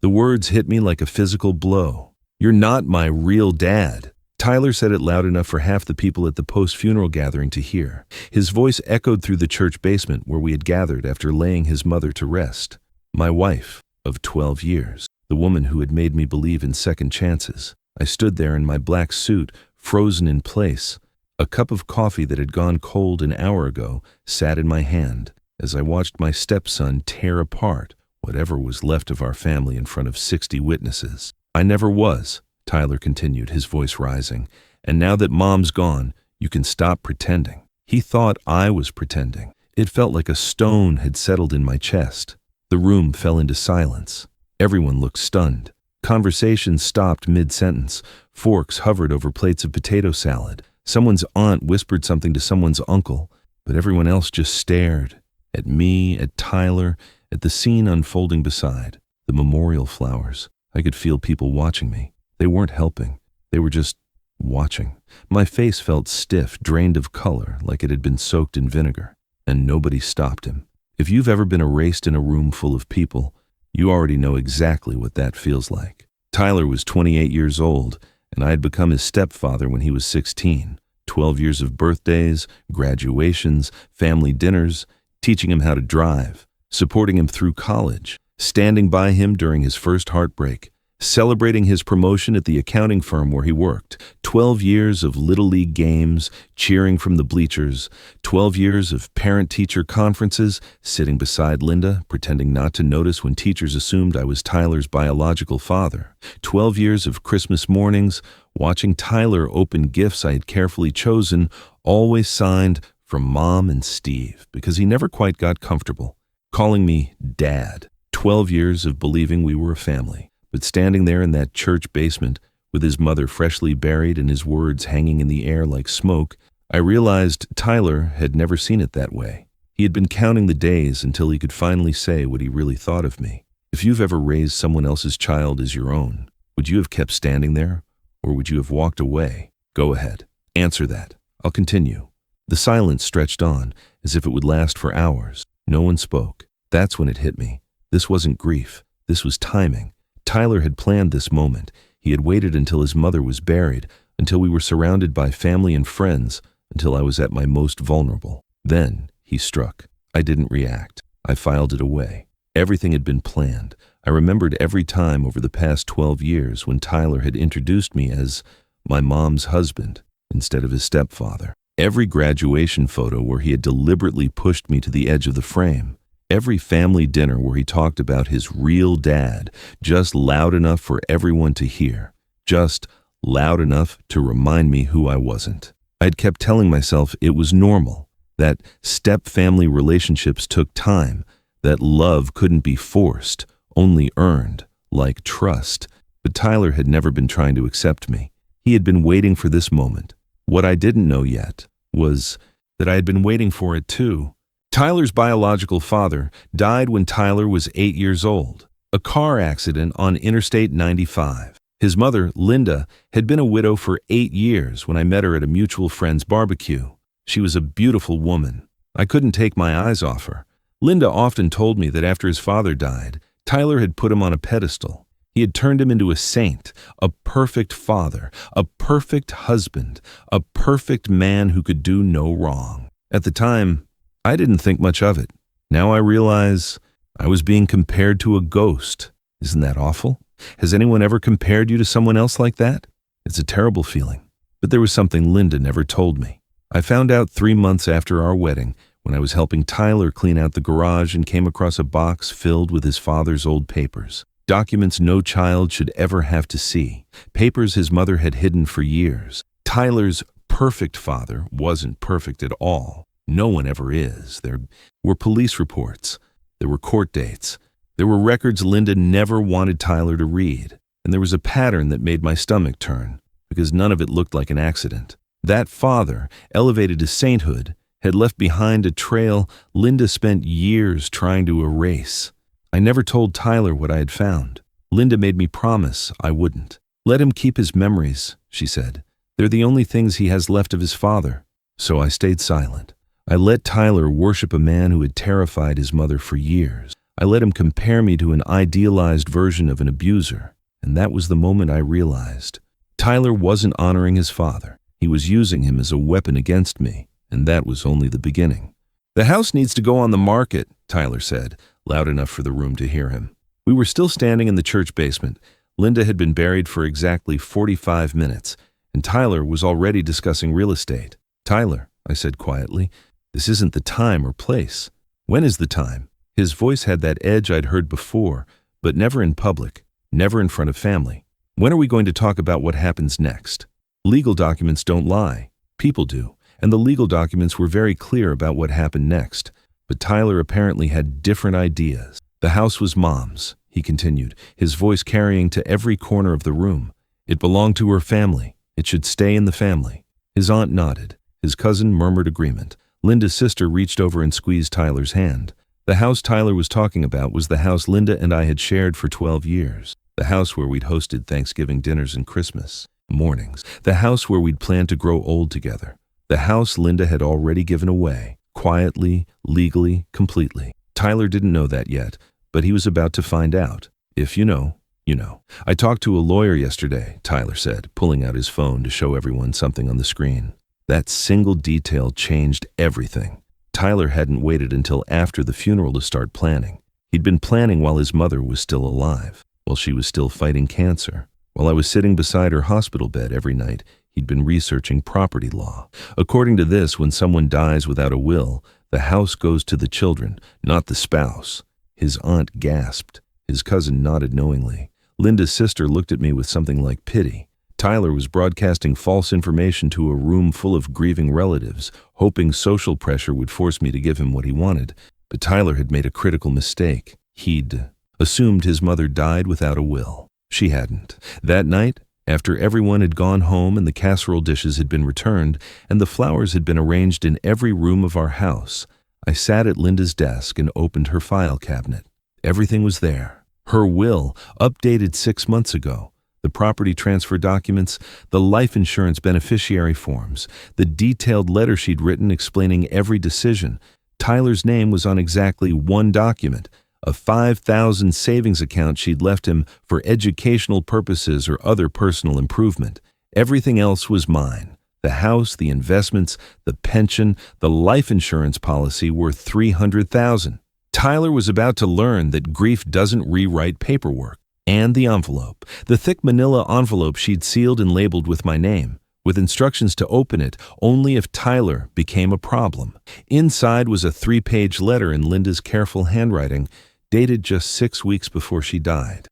The words hit me like a physical blow. "You're not my real dad." Tyler said it loud enough for half the people at the post-funeral gathering to hear. His voice echoed through the church basement where we had gathered after laying his mother to rest. My wife of 12 years, the woman who had made me believe in second chances. I stood there in my black suit, frozen in place. A cup of coffee that had gone cold an hour ago sat in my hand as I watched my stepson tear apart whatever was left of our family in front of 60 witnesses. "I never was," Tyler continued, his voice rising. "And now that Mom's gone, you can stop pretending." He thought I was pretending. It felt like a stone had settled in my chest. The room fell into silence. Everyone looked stunned. Conversation stopped mid-sentence. Forks hovered over plates of potato salad. Someone's aunt whispered something to someone's uncle, but everyone else just stared. At me, at Tyler, at the scene unfolding beside. The memorial flowers. I could feel people watching me. They weren't helping. They were just watching. My face felt stiff, drained of color, like it had been soaked in vinegar. And nobody stopped him. If you've ever been erased in a room full of people, you already know exactly what that feels like. Tyler was 28 years old, and I had become his stepfather when he was 16. 12 years of birthdays, graduations, family dinners, teaching him how to drive, supporting him through college, standing by him during his first heartbreak, celebrating his promotion at the accounting firm where he worked, 12 years of Little League games, cheering from the bleachers, 12 years of parent-teacher conferences, sitting beside Linda, pretending not to notice when teachers assumed I was Tyler's biological father, 12 years of Christmas mornings, watching Tyler open gifts I had carefully chosen, always signed from Mom and Steve, because he never quite got comfortable, calling me Dad. 12 years of believing we were a family. But standing there in that church basement, with his mother freshly buried and his words hanging in the air like smoke, I realized Tyler had never seen it that way. He had been counting the days until he could finally say what he really thought of me. If you've ever raised someone else's child as your own, would you have kept standing there, or would you have walked away? Go ahead. Answer that. I'll continue. The silence stretched on, as if it would last for hours. No one spoke. That's when it hit me. This wasn't grief. This was timing. Tyler had planned this moment. He had waited until his mother was buried, until we were surrounded by family and friends, until I was at my most vulnerable. Then he struck. I didn't react. I filed it away. Everything had been planned. I remembered every time over the past 12 years when Tyler had introduced me as my mom's husband instead of his stepfather. Every graduation photo where he had deliberately pushed me to the edge of the frame. Every family dinner where he talked about his real dad, just loud enough for everyone to hear, just loud enough to remind me who I wasn't. I had kept telling myself it was normal, that step-family relationships took time, that love couldn't be forced, only earned, like trust. But Tyler had never been trying to accept me. He had been waiting for this moment. What I didn't know yet was that I had been waiting for it too. Tyler's biological father died when Tyler was 8 years old. A car accident on Interstate 95. His mother, Linda, had been a widow for 8 years when I met her at a mutual friend's barbecue. She was a beautiful woman. I couldn't take my eyes off her. Linda often told me that after his father died, Tyler had put him on a pedestal. He had turned him into a saint, a perfect father, a perfect husband, a perfect man who could do no wrong. At the time, I didn't think much of it. Now I realize I was being compared to a ghost. Isn't that awful? Has anyone ever compared you to someone else like that? It's a terrible feeling. But there was something Linda never told me. I found out 3 months after our wedding when I was helping Tyler clean out the garage and came across a box filled with his father's old papers. Documents no child should ever have to see. Papers his mother had hidden for years. Tyler's perfect father wasn't perfect at all. No one ever is. There were police reports. There were court dates. There were records Linda never wanted Tyler to read. And there was a pattern that made my stomach turn, because none of it looked like an accident. That father, elevated to sainthood, had left behind a trail Linda spent years trying to erase. I never told Tyler what I had found. Linda made me promise I wouldn't. Let him keep his memories, she said. They're the only things he has left of his father. So I stayed silent. I let Tyler worship a man who had terrified his mother for years. I let him compare me to an idealized version of an abuser, and that was the moment I realized. Tyler wasn't honoring his father. He was using him as a weapon against me, and that was only the beginning. "The house needs to go on the market," Tyler said, loud enough for the room to hear him. We were still standing in the church basement. Linda had been buried for exactly 45 minutes, and Tyler was already discussing real estate. "Tyler," I said quietly, "this isn't the time or place." "When is the time?" His voice had that edge I'd heard before, but never in public, never in front of family. "When are we going to talk about what happens next?" Legal documents don't lie. People do, and the legal documents were very clear about what happened next. But Tyler apparently had different ideas. "The house was Mom's," he continued, his voice carrying to every corner of the room. "It belonged to her family. It should stay in the family." His aunt nodded. His cousin murmured agreement. Linda's sister reached over and squeezed Tyler's hand. The house Tyler was talking about was the house Linda and I had shared for 12 years. The house where we'd hosted Thanksgiving dinners and Christmas mornings. The house where we'd planned to grow old together. The house Linda had already given away, quietly, legally, completely. Tyler didn't know that yet, but he was about to find out. "If you know, you know." "I talked to a lawyer yesterday," Tyler said, pulling out his phone to show everyone something on the screen. That single detail changed everything. Tyler hadn't waited until after the funeral to start planning. He'd been planning while his mother was still alive, while she was still fighting cancer. While I was sitting beside her hospital bed every night, he'd been researching property law. According to this, when someone dies without a will, the house goes to the children, not the spouse. His aunt gasped. His cousin nodded knowingly. Linda's sister looked at me with something like pity. Tyler was broadcasting false information to a room full of grieving relatives, hoping social pressure would force me to give him what he wanted. But Tyler had made a critical mistake. He'd assumed his mother died without a will. She hadn't. That night, after everyone had gone home and the casserole dishes had been returned and the flowers had been arranged in every room of our house, I sat at Linda's desk and opened her file cabinet. Everything was there. Her will, updated 6 months ago. The property transfer documents, the life insurance beneficiary forms, the detailed letter she'd written explaining every decision. Tyler's name was on exactly one document, a $5,000 savings account she'd left him for educational purposes or other personal improvement. Everything else was mine. The house, the investments, the pension, the life insurance policy worth $300,000. Tyler was about to learn that grief doesn't rewrite paperwork. And the envelope, the thick manila envelope she'd sealed and labeled with my name, with instructions to open it only if Tyler became a problem. Inside was a 3-page letter in Linda's careful handwriting, dated just 6 weeks before she died.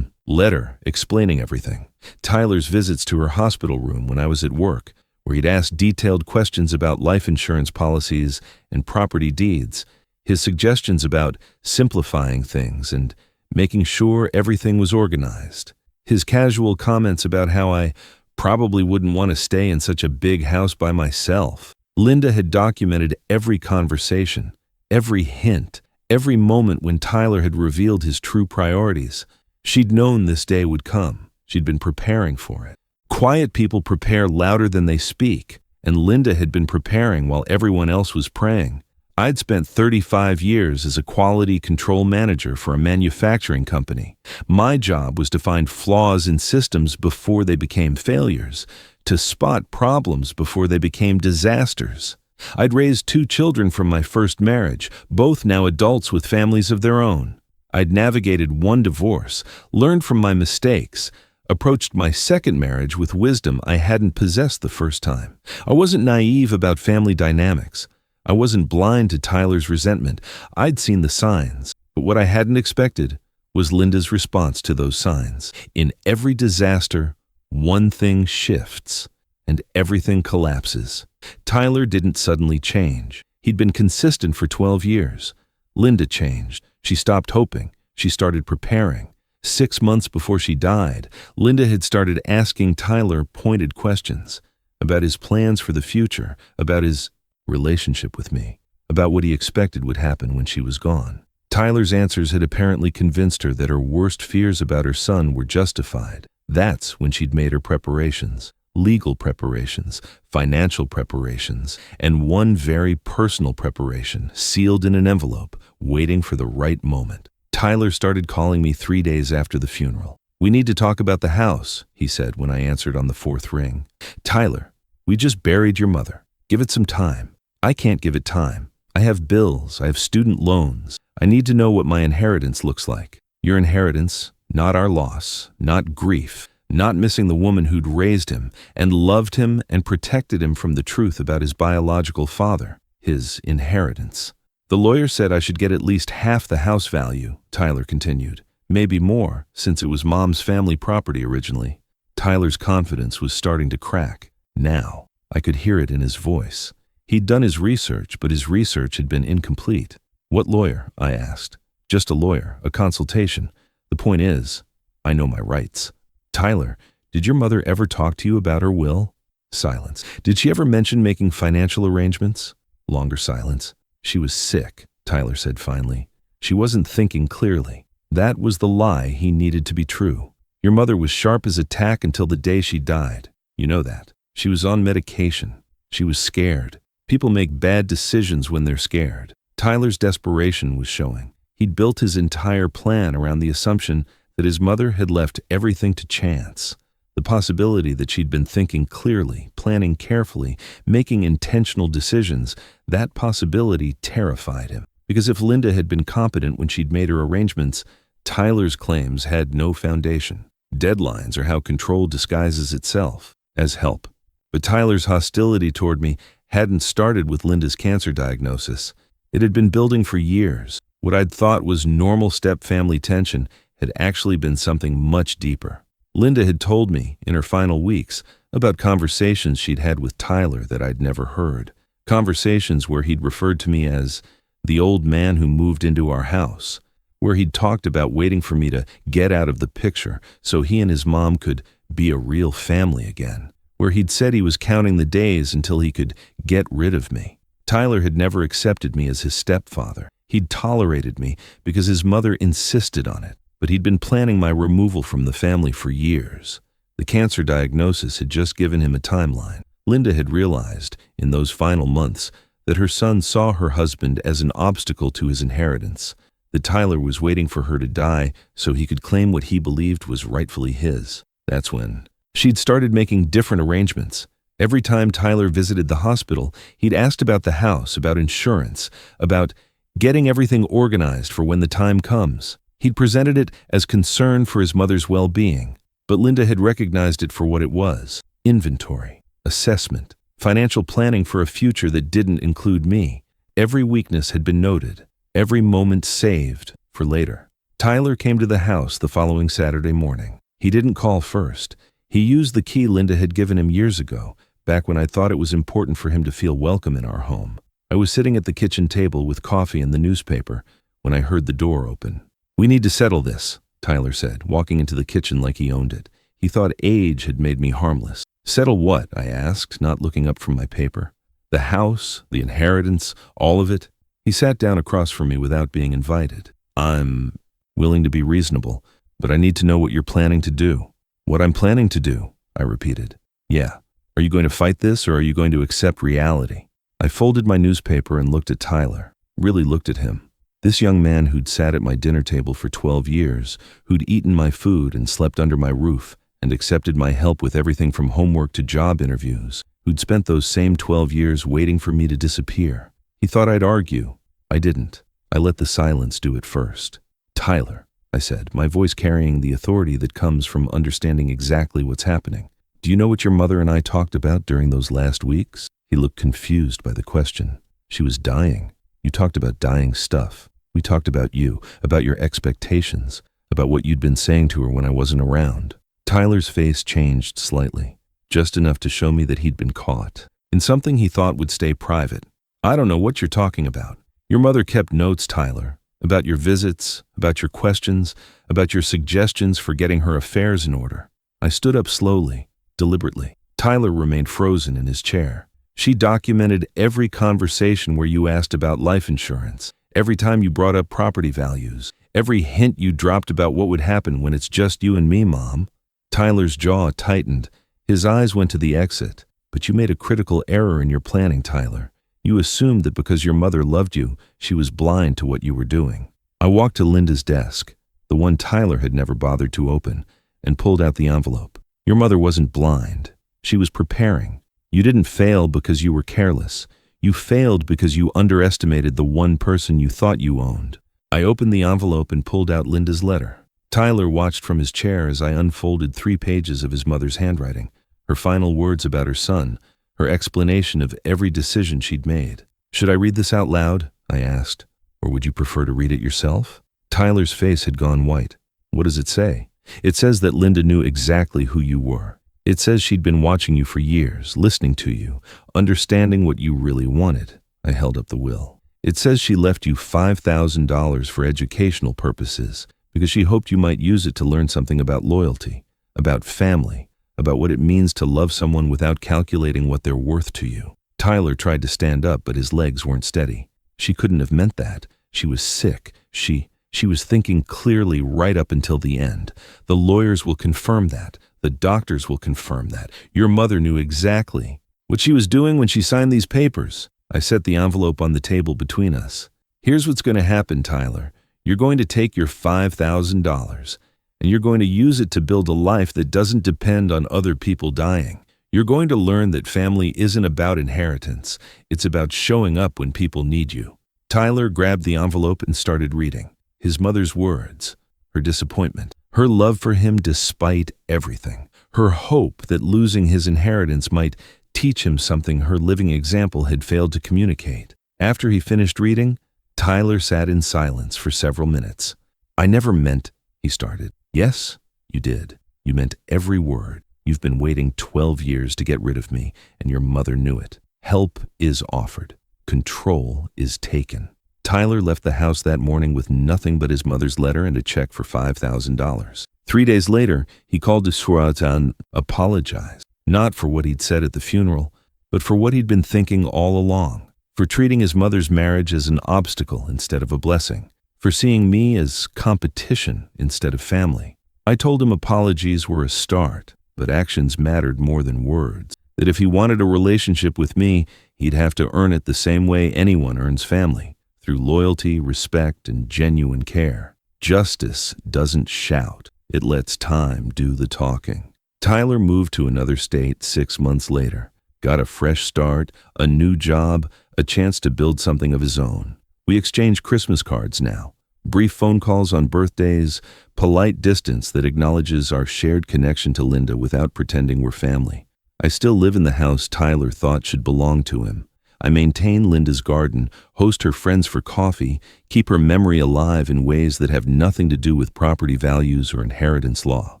Letter explaining everything. Tyler's visits to her hospital room when I was at work, where he'd asked detailed questions about life insurance policies and property deeds. His suggestions about simplifying things and making sure everything was organized. His casual comments about how I probably wouldn't want to stay in such a big house by myself. Linda had documented every conversation, every hint, every moment when Tyler had revealed his true priorities. She'd known this day would come. She'd been preparing for it. Quiet people prepare louder than they speak, and Linda had been preparing while everyone else was praying. I'd spent 35 years as a quality control manager for a manufacturing company. My job was to find flaws in systems before they became failures, to spot problems before they became disasters. I'd raised 2 children from my first marriage, both now adults with families of their own. I'd navigated 1 divorce, learned from my mistakes, approached my second marriage with wisdom I hadn't possessed the first time. I wasn't naive about family dynamics. I wasn't blind to Tyler's resentment. I'd seen the signs, but what I hadn't expected was Linda's response to those signs. In every disaster, one thing shifts, and everything collapses. Tyler didn't suddenly change. He'd been consistent for 12 years. Linda changed. She stopped hoping. She started preparing. 6 months before she died, Linda had started asking Tyler pointed questions about his plans for the future, about his relationship with me, about what he expected would happen when she was gone. Tyler's answers had apparently convinced her that her worst fears about her son were justified. That's when she'd made her preparations, legal preparations, financial preparations, and one very personal preparation, sealed in an envelope, waiting for the right moment. Tyler started calling me 3 days after the funeral. "We need to talk about the house," he said when I answered on the fourth ring. "Tyler, we just buried your mother. Give it some time." "I can't give it time. I have bills. I have student loans. I need to know what my inheritance looks like." "Your inheritance, not our loss, not grief, not missing the woman who'd raised him and loved him and protected him from the truth about his biological father. His inheritance." "The lawyer said I should get at least half the house value," Tyler continued. "Maybe more, since it was Mom's family property originally." Tyler's confidence was starting to crack. Now, I could hear it in his voice. He'd done his research, but his research had been incomplete. "What lawyer?" I asked. "Just a lawyer, a consultation. The point is, I know my rights." "Tyler, did your mother ever talk to you about her will?" Silence. "Did she ever mention making financial arrangements?" Longer silence. "She was sick," Tyler said finally. "She wasn't thinking clearly. That was the lie he needed to be true. Your mother was sharp as a tack until the day she died. You know that. She was on medication. She was scared. People make bad decisions when they're scared." Tyler's desperation was showing. He'd built his entire plan around the assumption that his mother had left everything to chance. The possibility that she'd been thinking clearly, planning carefully, making intentional decisions, that possibility terrified him. Because if Linda had been competent when she'd made her arrangements, Tyler's claims had no foundation. Deadlines are how control disguises itself as help. But Tyler's hostility toward me hadn't started with Linda's cancer diagnosis. It had been building for years. What I'd thought was normal step-family tension had actually been something much deeper. Linda had told me, in her final weeks, about conversations she'd had with Tyler that I'd never heard. Conversations where he'd referred to me as the old man who moved into our house, where he'd talked about waiting for me to get out of the picture so he and his mom could be a real family again, where he'd said he was counting the days until he could get rid of me. Tyler had never accepted me as his stepfather. He'd tolerated me because his mother insisted on it, but he'd been planning my removal from the family for years. The cancer diagnosis had just given him a timeline. Linda had realized, in those final months, that her son saw her husband as an obstacle to his inheritance, that Tyler was waiting for her to die so he could claim what he believed was rightfully his. That's when she'd started making different arrangements. Every time Tyler visited the hospital, he'd asked about the house, about insurance, about getting everything organized for when the time comes. He'd presented it as concern for his mother's well-being, but Linda had recognized it for what it was: inventory, assessment, financial planning for a future that didn't include me. Every weakness had been noted, every moment saved for later. Tyler came to the house the following Saturday morning. He didn't call first. He used the key Linda had given him years ago, back when I thought it was important for him to feel welcome in our home. I was sitting at the kitchen table with coffee and the newspaper when I heard the door open. "We need to settle this," Tyler said, walking into the kitchen like he owned it. He thought age had made me harmless. "Settle what?" I asked, not looking up from my paper. "The house, the inheritance, all of it?" He sat down across from me without being invited. "I'm willing to be reasonable, but I need to know what you're planning to do." "What I'm planning to do," I repeated. "Yeah. Are you going to fight this, or are you going to accept reality?" I folded my newspaper and looked at Tyler, really looked at him. This young man who'd sat at my dinner table for 12 years, who'd eaten my food and slept under my roof, and accepted my help with everything from homework to job interviews, who'd spent those same 12 years waiting for me to disappear. He thought I'd argue. I didn't. I let the silence do it first. "Tyler," I said, my voice carrying the authority that comes from understanding exactly what's happening. "Do you know what your mother and I talked about during those last weeks?" He looked confused by the question. "She was dying. You talked about dying stuff. We talked about you, about your expectations, about what you'd been saying to her when I wasn't around." Tyler's face changed slightly, just enough to show me that he'd been caught in something he thought would stay private. "I don't know what you're talking about. Your mother kept notes, Tyler, about your visits, about your questions, about your suggestions for getting her affairs in order." I stood up slowly, deliberately. Tyler remained frozen in his chair. "She documented every conversation where you asked about life insurance, every time you brought up property values, every hint you dropped about what would happen when it's just you and me, Mom." Tyler's jaw tightened. His eyes went to the exit. "But you made a critical error in your planning, Tyler. You assumed that because your mother loved you, she was blind to what you were doing." I walked to Linda's desk, the one Tyler had never bothered to open, and pulled out the envelope. Your mother wasn't blind. She was preparing. You didn't fail because you were careless. You failed because you underestimated the one person you thought you owned. I opened the envelope and pulled out Linda's letter. Tyler watched from his chair as I unfolded 3 pages of his mother's handwriting, her final words about her son, her explanation of every decision she'd made. Should I read this out loud? I asked. Or would you prefer to read it yourself? Tyler's face had gone white. What does it say? It says that Linda knew exactly who you were. It says she'd been watching you for years, listening to you, understanding what you really wanted. I held up the will. It says she left you $5,000 for educational purposes because she hoped you might use it to learn something about loyalty, about family, about what it means to love someone without calculating what they're worth to you. Tyler tried to stand up, but his legs weren't steady. She couldn't have meant that. She was sick. She was thinking clearly right up until the end. The lawyers will confirm that. The doctors will confirm that. Your mother knew exactly what she was doing when she signed these papers. I set the envelope on the table between us. Here's what's going to happen, Tyler. You're going to take your $5,000 and you're going to use it to build a life that doesn't depend on other people dying. You're going to learn that family isn't about inheritance. It's about showing up when people need you. Tyler grabbed the envelope and started reading. His mother's words, her disappointment, her love for him despite everything, her hope that losing his inheritance might teach him something her living example had failed to communicate. After he finished reading, Tyler sat in silence for several minutes. I never meant, he started. Yes, you did. You meant every word. You've been waiting 12 years to get rid of me, and your mother knew it. Help is offered. Control is taken. Tyler left the house that morning with nothing but his mother's letter and a check for $5,000. 3 days later, he called to Surat and apologized, not for what he'd said at the funeral, but for what he'd been thinking all along, for treating his mother's marriage as an obstacle instead of a blessing, for seeing me as competition instead of family. I told him apologies were a start, but actions mattered more than words, that if he wanted a relationship with me, he'd have to earn it the same way anyone earns family, through loyalty, respect, and genuine care. Justice doesn't shout. It lets time do the talking. Tyler moved to another state 6 months later, got a fresh start, a new job, a chance to build something of his own. We exchange Christmas cards now, brief phone calls on birthdays, polite distance that acknowledges our shared connection to Linda without pretending we're family. I still live in the house Tyler thought should belong to him. I maintain Linda's garden, host her friends for coffee, keep her memory alive in ways that have nothing to do with property values or inheritance law.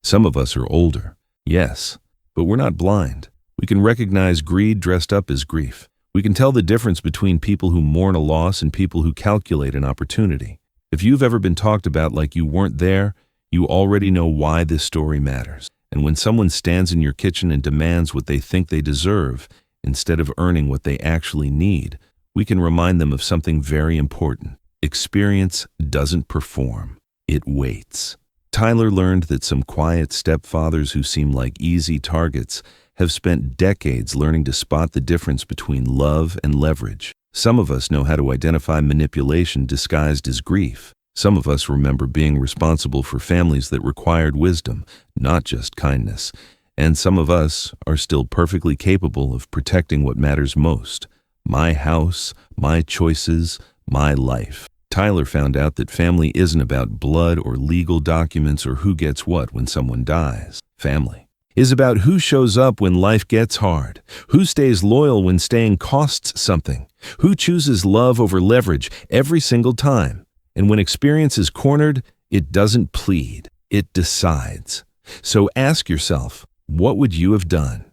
Some of us are older, yes, but we're not blind. We can recognize greed dressed up as grief. We can tell the difference between people who mourn a loss and people who calculate an opportunity. If you've ever been talked about like you weren't there, you already know why this story matters. And when someone stands in your kitchen and demands what they think they deserve, instead of earning what they actually need, we can remind them of something very important. Experience doesn't perform. It waits. Tyler learned that some quiet stepfathers who seem like easy targets have spent decades learning to spot the difference between love and leverage. Some of us know how to identify manipulation disguised as grief. Some of us remember being responsible for families that required wisdom, not just kindness. And some of us are still perfectly capable of protecting what matters most. My house, my choices, my life. Tyler found out that family isn't about blood or legal documents or who gets what when someone dies. Family is about who shows up when life gets hard, who stays loyal when staying costs something, who chooses love over leverage every single time. And when experience is cornered, it doesn't plead, it decides. So ask yourself, what would you have done?